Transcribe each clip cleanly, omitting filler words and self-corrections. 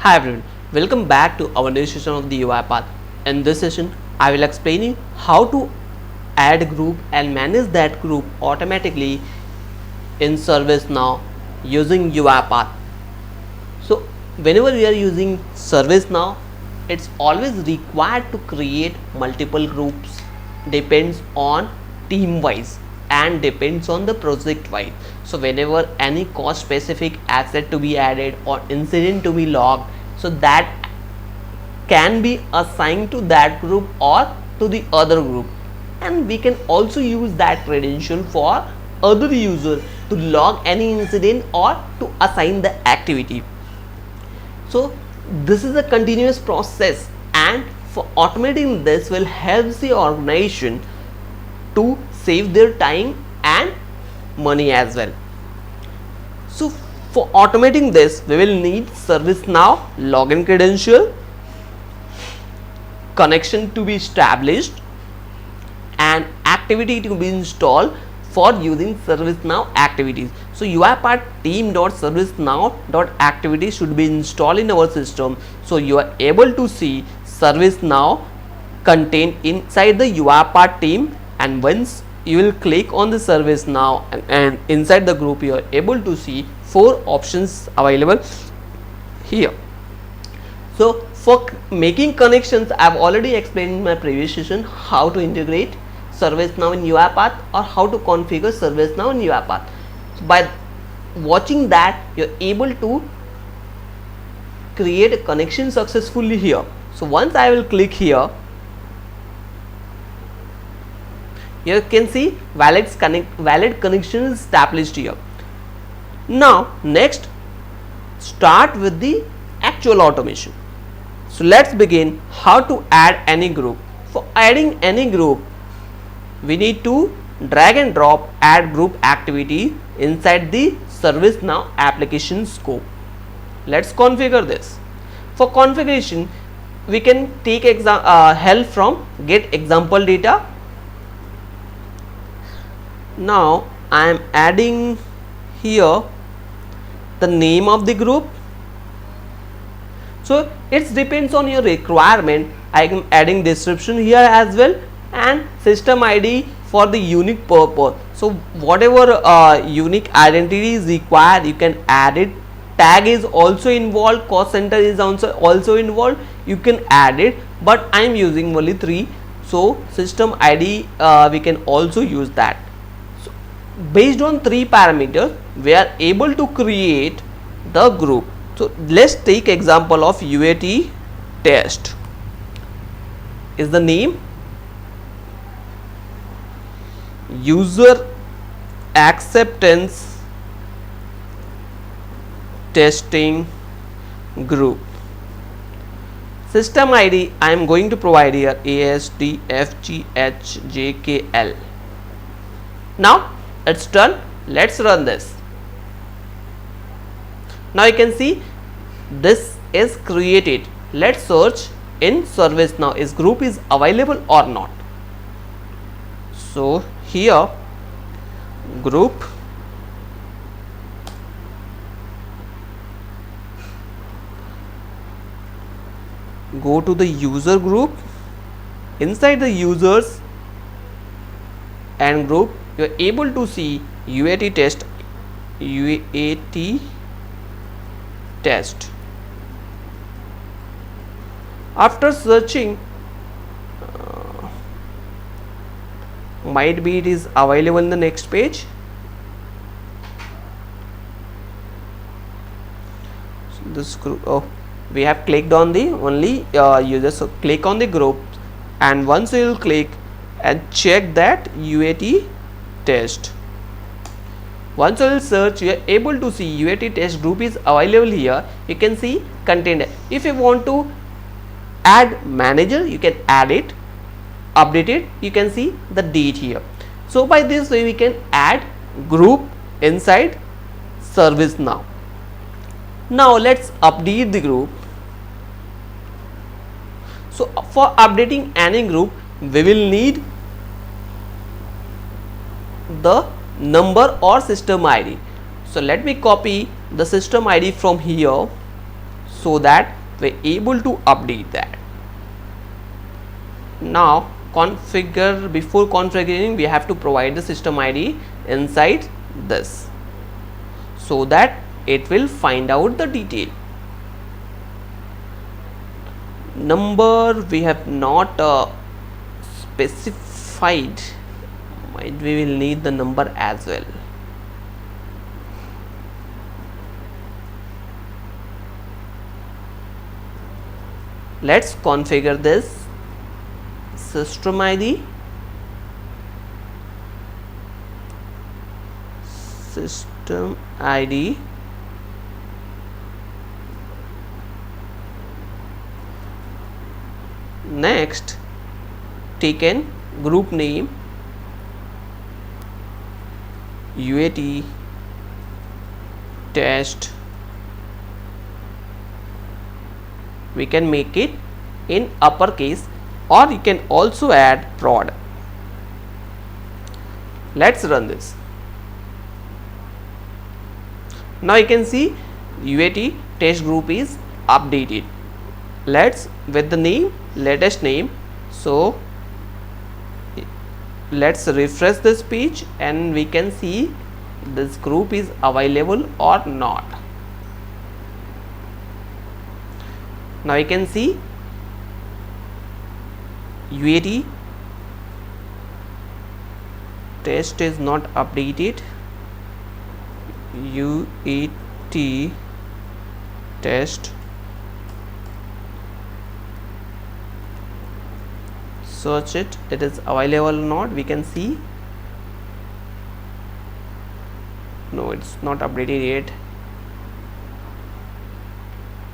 Hi everyone, welcome back to our new session of the UiPath. In this session, I will explain you how to add a group and manage that group automatically in ServiceNow using UiPath. So, whenever we are using ServiceNow, it's always required to create multiple groups. Depends on team wise and depends on the project wise. So whenever any cost specific asset to be added or incident to be logged, so that can be assigned to that group or to the other group, and we can also use that credential for other user to log any incident or to assign the activity. So this is a continuous process, and for automating this will help the organization to save their time and money as well. So for automating this, we will need ServiceNow login credential, connection to be established, and activity to be installed for using ServiceNow activities. So UiPath team.servicenow.activity should be installed in our system, so you are able to see ServiceNow contained inside the UiPath team. And once you will click on the ServiceNow and inside the group, you are able to see 4 options available here. So for making connections, I have already explained in my previous session how to integrate ServiceNow in UiPath or how to configure ServiceNow in UiPath. So by watching that, you are able to create a connection successfully here. So once I will click here, you can see valid connection is established here. Now next, start with the actual automation. So let's begin how to add any group. For adding any group, we need to drag and drop add group activity inside the ServiceNow application scope. Let's configure this. For configuration, we can take help from get example data. Now I am adding here the name of the group. So it depends on your requirement. I am adding description here as well, and system ID for the unique purpose. So whatever unique identity is required, you can add it. Tag is also involved, cost center is also involved, you can add it, but I am using only 3, so system ID we can also use that. So based on 3 parameters, we are able to create the group. So let's take example of UAT test is the name, user acceptance testing group. System ID I am going to provide here ASDFGHJKL. Now it's done. Let's run this. Now you can see this is created. Let's search in ServiceNow is group is available or not. So here group, go to the user group. Inside the users and group, you are able to see UAT test. After searching, might be it is available in the next page. So this group, we have clicked on the only user, so click on the group, and once you will click and check that UAT test. Once you will search, you are able to see UAT test group is available here. You can see contained. If you want to add manager, you can add it, update it, you can see the date here. So by this way we can add group inside ServiceNow. Now let's update the group. So for updating any group, we will need the number or system ID. So let me copy the system ID from here. so that we're able to update that. Now before configuring, we have to provide the system ID inside this, so that it will find out the detail. Number we have not specified, we will need the number as well. Let's configure this system ID, next taken group name UAT test, we can make it in uppercase, or you can also add prod. Let's run this. Now you can see UAT test group is updated. Let's with the name, latest name. So let's refresh this page and we can see this group is available or not. Now you can see UAT test is not updated. UAT test, search it, it is available or not. We can see no, it's not updated yet.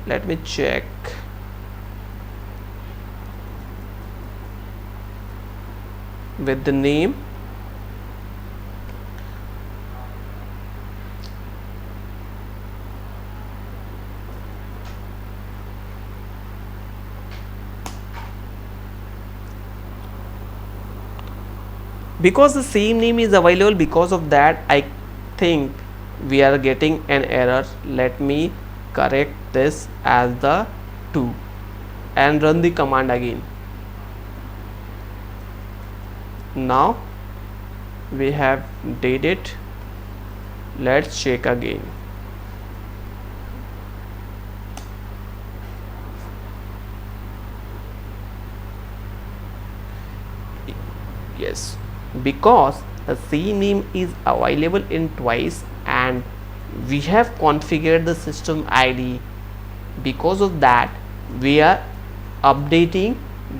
Let me check. With the name, because the same name is available, because of that I think we are getting an error. Let me correct this as the 2 and run the command again. Now we have did it. Let's check again. Yes, because the same name is available in twice and we have configured the system ID. Because of that we are updating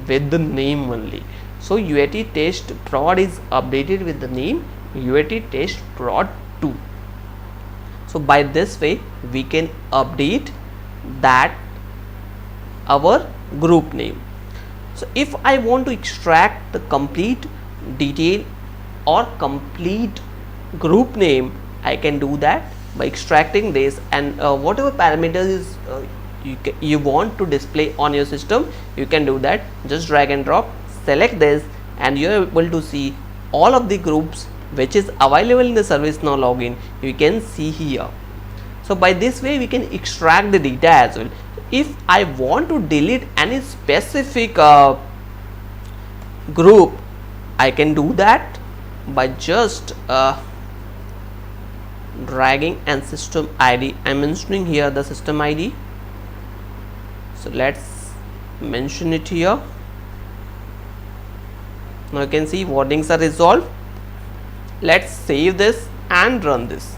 with the name only. So UAT test prod is updated with the name UAT test prod 2. So by this way we can update that our group name. So if I want to extract the complete detail or complete group name, I can do that by extracting this, and whatever parameters is you want to display on your system, you can do that. Just drag and drop, select this, and you are able to see all of the groups which is available in the ServiceNow login. You can see here. So by this way we can extract the data as well. If I want to delete any specific group, I can do that by just dragging and system ID. I am mentioning here the system ID. So let's mention it here. Now you can see wordings are resolved. Let's save this and run this.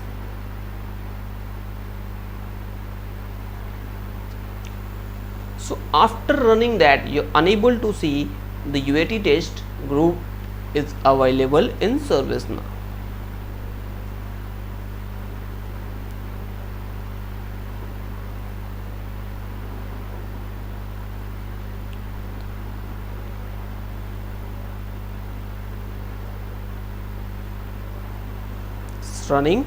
So after running that, you're unable to see the UAT test group is available in ServiceNow. It's running.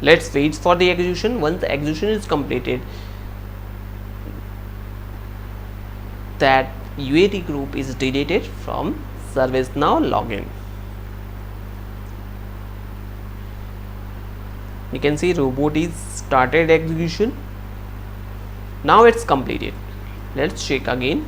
Let's wait for the execution. Once the execution is completed, that UAT group is deleted from ServiceNow login. You can see robot is started execution. Now it's completed. Let's check again.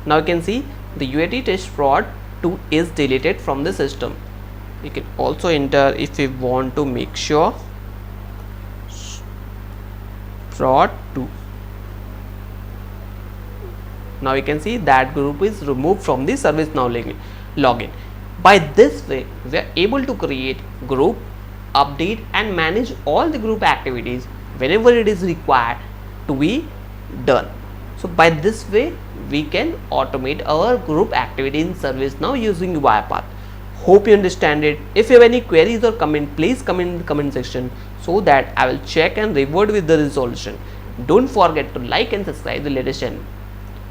Now you can see the UAT test fraud 2 is deleted from the system. You can also enter if you want to make sure fraud 2. Now you can see that group is removed from the ServiceNow login. By this way, we are able to create group, update and manage all the group activities whenever it is required to be done. So by this way, we can automate our group activity in ServiceNow using UiPath. Hope you understand it. If you have any queries or comment, please comment in the comment section so that I will check and revert with the resolution. Don't forget to like and subscribe the latest channel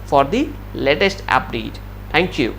for the latest update. Thank you.